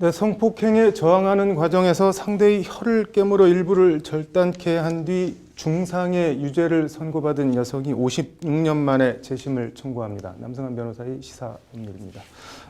네, 성폭행에 저항하는 과정에서 상대의 혀를 깨물어 일부를 절단케 한 뒤 중상의 유죄를 선고받은 여성이 56년 만에 재심을 청구합니다. 남승환 변호사의 시사법률입니다.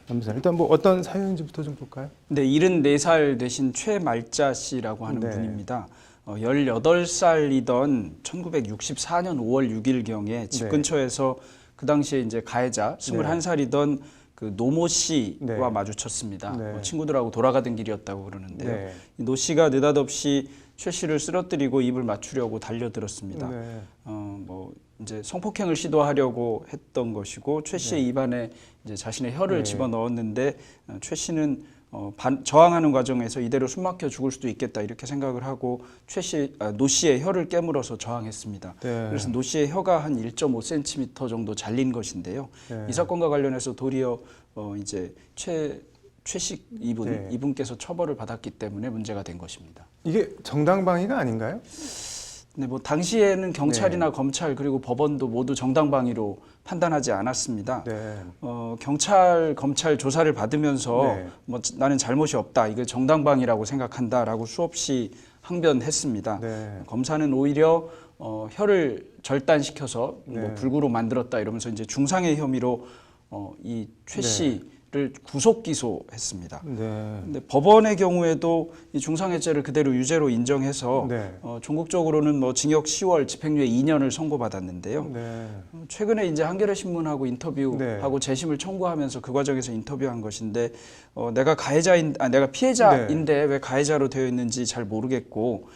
남승환, 일단 뭐 어떤 사연인지부터 좀 볼까요? 네, 74살 되신 최말자 씨라고 하는 네. 분입니다. 18살이던 1964년 5월 6일경에 집 네. 근처에서 그 당시에 이제 가해자 21살이던 그 노모 씨와 네. 마주쳤습니다. 네. 친구들하고 돌아가던 길이었다고 그러는데요. 네. 노 씨가 느닷없이 최 씨를 쓰러뜨리고 입을 맞추려고 달려들었습니다. 네. 뭐 이제 성폭행을 시도하려고 했던 것이고 최 씨의 입안에 이제 자신의 혀를 네. 집어 넣었는데 최 씨는 저항하는 과정에서 이대로 숨막혀 죽을 수도 있겠다 이렇게 생각을 하고 노 씨의 혀를 깨물어서 저항했습니다. 네. 그래서 노 씨의 혀가 한 1.5cm 정도 잘린 것인데요. 네. 이 사건과 관련해서 도리어 이제 최식 네. 이분께서 처벌을 받았기 때문에 문제가 된 것입니다. 이게 정당방위가 아닌가요? 네, 뭐 당시에는 경찰이나 검찰 그리고 법원도 모두 정당방위로 판단하지 않았습니다. 네. 경찰, 검찰 조사를 받으면서 네. 뭐 나는 잘못이 없다, 이거 정당방위라고 생각한다라고 수없이 항변했습니다. 네. 검사는 오히려 혀를 절단시켜서 뭐 네. 불구로 만들었다 이러면서 이제 중상의 혐의로 이 최 네. 씨를 구속 기소했습니다. 네. 근데 법원의 경우에도 이 중상해죄를 그대로 유죄로 인정해서 네. 전국적으로는 뭐 징역 10월, 집행유예 2년을 선고받았는데요. 네. 최근에 이제 한겨레 신문하고 인터뷰하고 네. 재심을 청구하면서 그 과정에서 인터뷰한 것인데 내가 내가 피해자인데 왜 가해자로 되어 있는지 잘 모르겠고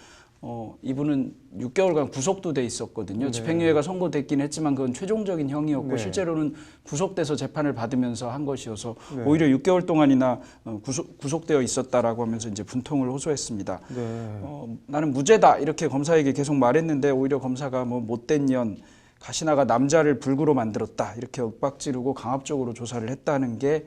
이분은 6개월간 구속도 돼 있었거든요. 네. 집행유예가 선고됐긴 했지만 그건 최종적인 형이었고 네. 실제로는 구속돼서 재판을 받으면서 한 것이어서 네. 오히려 6개월 동안이나 구속되어 있었다라고 하면서 이제 분통을 호소했습니다. 네. 나는 무죄다 이렇게 검사에게 계속 말했는데 오히려 검사가 뭐 못된 년 가시나가 남자를 불구로 만들었다 이렇게 윽박지르고 강압적으로 조사를 했다는 게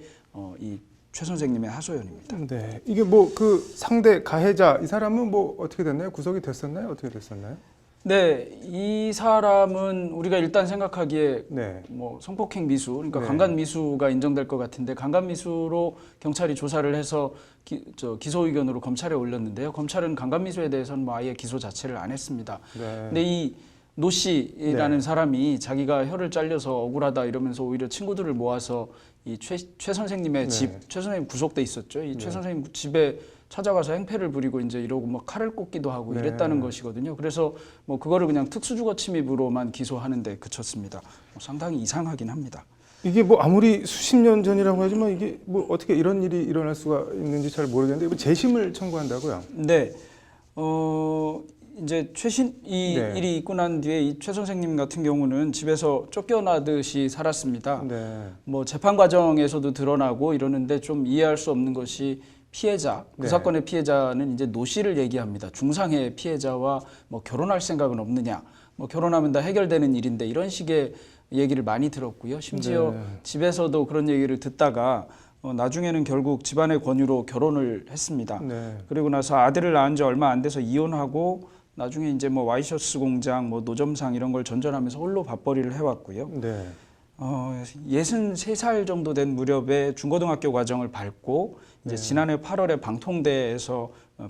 이 최 선생님의 하소연입니다. 네. 이게 뭐 그 상대 가해자 이 사람은 뭐 어떻게 됐나요? 구속이 됐었나요? 어떻게 됐었나요? 네, 이 사람은 우리가 일단 생각하기에 네. 뭐 성폭행 미수, 그러니까 네. 강간 미수가 인정될 것 같은데 강간 미수로 경찰이 조사를 해서 기소 의견으로 검찰에 올렸는데요. 검찰은 강간 미수에 대해서는 뭐 아예 기소 자체를 안 했습니다. 네. 근데 이 노 씨라는 네. 사람이 자기가 혀를 잘려서 억울하다 이러면서 오히려 친구들을 모아서 이 최 선생님의 집, 네. 최 선생님 구속돼 있었죠. 이 최 네. 선생님 집에 찾아가서 행패를 부리고 이제 이러고 막 칼을 꽂기도 하고 네. 이랬다는 것이거든요. 그래서 뭐 그거를 그냥 특수주거 침입으로만 기소하는데 그쳤습니다. 상당히 이상하긴 합니다. 이게 뭐 아무리 수십 년 전이라고 하지만 이게 뭐 어떻게 이런 일이 일어날 수가 있는지 잘 모르겠는데 뭐 재심을 청구한다고요? 네, 이제 이 네. 일이 있고 난 뒤에 이 최 선생님 같은 경우는 집에서 쫓겨나듯이 살았습니다. 네. 뭐 재판 과정에서도 드러나고 이러는데 좀 이해할 수 없는 것이 피해자, 그 네. 사건의 피해자는 이제 노 씨를 얘기합니다. 중상의 피해자와 뭐 결혼할 생각은 없느냐, 뭐 결혼하면 다 해결되는 일인데 이런 식의 얘기를 많이 들었고요. 심지어 네. 집에서도 그런 얘기를 듣다가 나중에는 결국 집안의 권유로 결혼을 했습니다. 네. 그리고 나서 아들을 낳은 지 얼마 안 돼서 이혼하고 나중에 이제 뭐 와이셔츠 공장, 뭐 노점상 이런 걸 전전하면서 홀로 밥벌이를 해왔고요. 네. 63살 정도 된 무렵에 중고등학교 과정을 밟고 이제 네. 지난해 8월에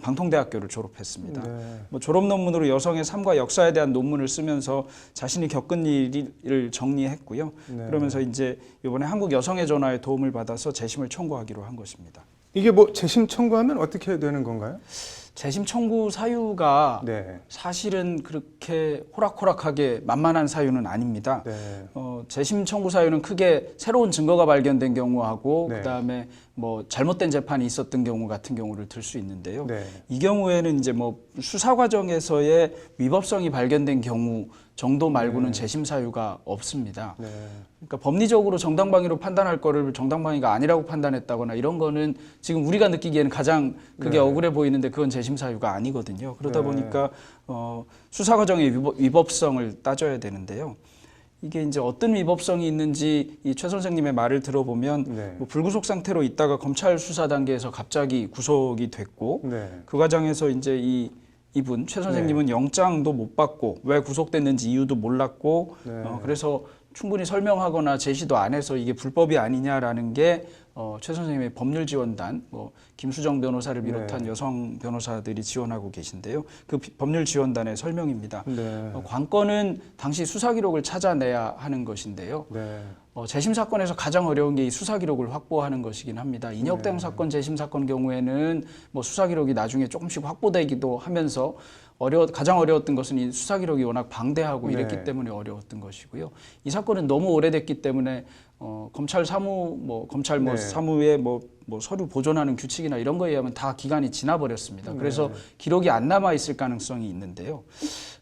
방통대학교를 졸업했습니다. 네. 뭐 졸업 논문으로 여성의 삶과 역사에 대한 논문을 쓰면서 자신이 겪은 일을 정리했고요. 네. 그러면서 이제 이번에 한국 여성의 전화에 도움을 받아서 재심을 청구하기로 한 것입니다. 이게 뭐 재심 청구하면 어떻게 되는 건가요? 재심 청구 사유가 네. 사실은 그렇게 호락호락하게 만만한 사유는 아닙니다. 네. 재심 청구 사유는 크게 새로운 증거가 발견된 경우하고 네. 그다음에 뭐 잘못된 재판이 있었던 경우 같은 경우를 들 수 있는데요. 네. 이 경우에는 이제 뭐 수사 과정에서의 위법성이 발견된 경우 정도 말고는 재심 사유가 없습니다. 네. 그러니까 법리적으로 정당방위로 판단할 거를 정당방위가 아니라고 판단했다거나 이런 거는 지금 우리가 느끼기에는 가장 그게 네. 억울해 보이는데 그건 재심 사유가 아니거든요. 그러다 네. 보니까 수사 과정의 위법성을 따져야 되는데요. 이게 이제 어떤 위법성이 있는지 이 최 선생님의 말을 들어보면 네. 뭐 불구속 상태로 있다가 검찰 수사 단계에서 갑자기 구속이 됐고 네. 그 과정에서 이제 이분 최 선생님은 영장도 못 받고 왜 구속됐는지 이유도 몰랐고 네. 그래서 충분히 설명하거나 제시도 안 해서 이게 불법이 아니냐라는 게 최 선생님의 법률지원단, 뭐 김수정 변호사를 비롯한 네. 여성 변호사들이 지원하고 계신데요. 그 법률지원단의 설명입니다. 네. 관건은 당시 수사 기록을 찾아내야 하는 것인데요. 네. 재심 사건에서 가장 어려운 게 이 수사 기록을 확보하는 것이긴 합니다. 인혁당 사건, 재심 사건 경우에는 뭐 수사 기록이 나중에 조금씩 확보되기도 하면서 가장 어려웠던 것은 이 수사 기록이 워낙 방대하고 이랬기 네. 때문에 어려웠던 것이고요. 이 사건은 너무 오래됐기 때문에 검찰 사무 검찰 네. 사무의 뭐 서류 보존하는 규칙이나 이런 거에 의하면 다 기간이 지나버렸습니다. 그래서 네. 기록이 안 남아 있을 가능성이 있는데요.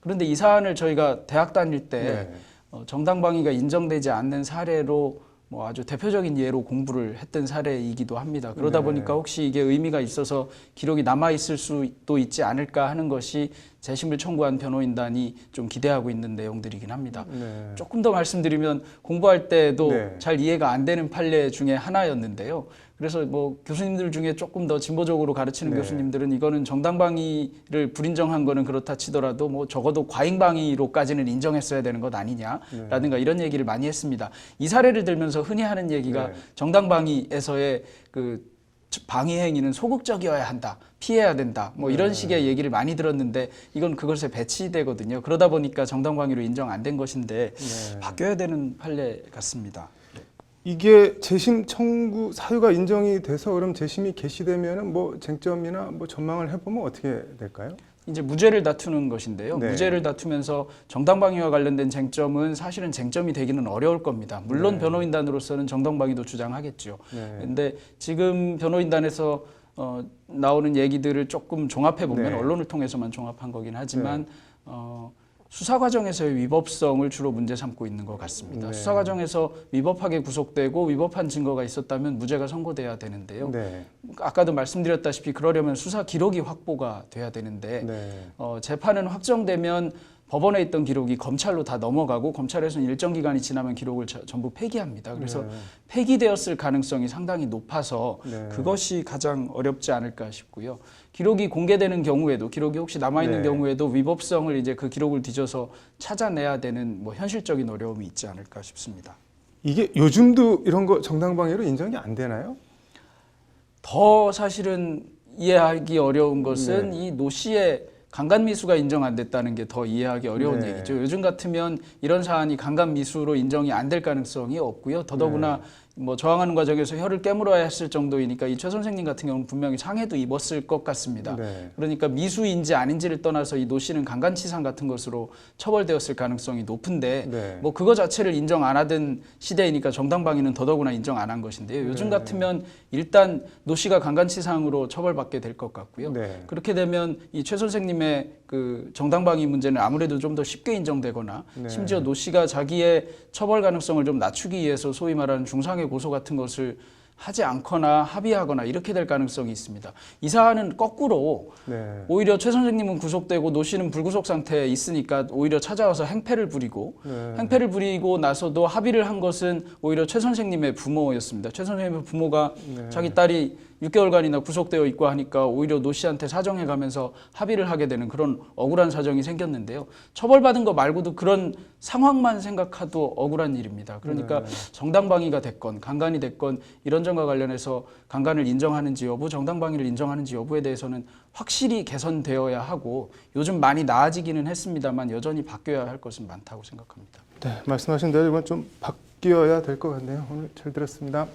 그런데 이 사안을 저희가 대학 다닐 때 네. 정당방위가 인정되지 않는 사례로 뭐 아주 대표적인 예로 공부를 했던 사례이기도 합니다. 그러다 네. 보니까 혹시 이게 의미가 있어서 기록이 남아 있을 수도 있지 않을까 하는 것이 재심을 청구한 변호인단이 좀 기대하고 있는 내용들이긴 합니다. 네. 조금 더 말씀드리면 공부할 때도 네. 잘 이해가 안 되는 판례 중에 하나였는데요. 그래서 뭐 교수님들 중에 조금 더 진보적으로 가르치는 네. 교수님들은 이거는 정당방위를 불인정한 거는 그렇다 치더라도 뭐 적어도 과잉방위로까지는 인정했어야 되는 것 아니냐라든가 이런 얘기를 많이 했습니다. 이 사례를 들면서 흔히 하는 얘기가 네. 정당방위에서의 그 방위 행위는 소극적이어야 한다, 피해야 된다, 뭐 이런 식의 얘기를 많이 들었는데 이건 그것에 배치되거든요. 그러다 보니까 정당방위로 인정 안 된 것인데 네. 바뀌어야 되는 판례 같습니다. 이게 재심 청구 사유가 인정이 돼서 그럼 재심이 개시되면은 뭐 쟁점이나 뭐 전망을 해보면 어떻게 될까요? 이제 무죄를 다투는 것인데요. 네. 무죄를 다투면서 정당방위와 관련된 쟁점은 사실은 쟁점이 되기는 어려울 겁니다. 물론 네. 변호인단으로서는 정당방위도 주장하겠죠. 네. 그런데 지금 변호인단에서 나오는 얘기들을 조금 종합해 보면 네. 언론을 통해서만 종합한 거긴 하지만 수사 과정에서의 위법성을 주로 문제 삼고 있는 것 같습니다. 네. 수사 과정에서 위법하게 구속되고 위법한 증거가 있었다면 무죄가 선고돼야 되는데요. 네. 아까도 말씀드렸다시피 그러려면 수사 기록이 확보가 돼야 되는데 네. 재판은 확정되면 법원에 있던 기록이 검찰로 다 넘어가고 검찰에서는 일정 기간이 지나면 기록을 전부 폐기합니다. 그래서 네. 폐기되었을 가능성이 상당히 높아서 네. 그것이 가장 어렵지 않을까 싶고요. 기록이 공개되는 경우에도 기록이 혹시 남아있는 네. 경우에도 위법성을 이제 그 기록을 뒤져서 찾아내야 되는 뭐 현실적인 어려움이 있지 않을까 싶습니다. 이게 요즘도 이런 거 정당방위로 인정이 안 되나요? 더 사실은 이해하기 어려운 것은 네. 이 노 씨의 강간미수가 인정 안 됐다는 게 더 이해하기 어려운 네. 얘기죠. 요즘 같으면 이런 사안이 강간미수로 인정이 안 될 가능성이 없고요. 더더구나 뭐 저항하는 과정에서 혀를 깨물어야 했을 정도이니까 이 최 선생님 같은 경우는 분명히 상해도 입었을 것 같습니다. 네. 그러니까 미수인지 아닌지를 떠나서 이 노 씨는 강간치상 같은 것으로 처벌되었을 가능성이 높은데 네. 뭐 그거 자체를 인정 안 하던 시대이니까 정당방위는 더더구나 인정 안 한 것인데요. 요즘 네. 같으면 일단 노 씨가 강간치상으로 처벌받게 될 것 같고요. 네. 그렇게 되면 이 최 선생님의 그 정당방위 문제는 아무래도 좀 더 쉽게 인정되거나 네. 심지어 노 씨가 자기의 처벌 가능성을 좀 낮추기 위해서 소위 말하는 중상해 고소 같은 것을 하지 않거나 합의하거나 이렇게 될 가능성이 있습니다. 이 사안은 거꾸로 네. 오히려 최 선생님은 구속되고 노 씨는 불구속 상태에 있으니까 오히려 찾아와서 행패를 부리고 네. 행패를 부리고 나서도 합의를 한 것은 오히려 최 선생님의 부모였습니다. 최 선생님의 부모가 네. 자기 딸이 6개월간이나 구속되어 있고 하니까 오히려 노 씨한테 사정해 가면서 합의를 하게 되는 그런 억울한 사정이 생겼는데요. 처벌받은 거 말고도 그런 상황만 생각해도 억울한 일입니다. 그러니까 네. 정당방위가 됐건 강간이 됐건 이런 점과 관련해서 강간을 인정하는지 여부, 정당방위를 인정하는지 여부에 대해서는 확실히 개선되어야 하고 요즘 많이 나아지기는 했습니다만 여전히 바뀌어야 할 것은 많다고 생각합니다. 네, 말씀하신 대로 이건 좀 바뀌어야 될 것 같네요. 오늘 잘 들었습니다.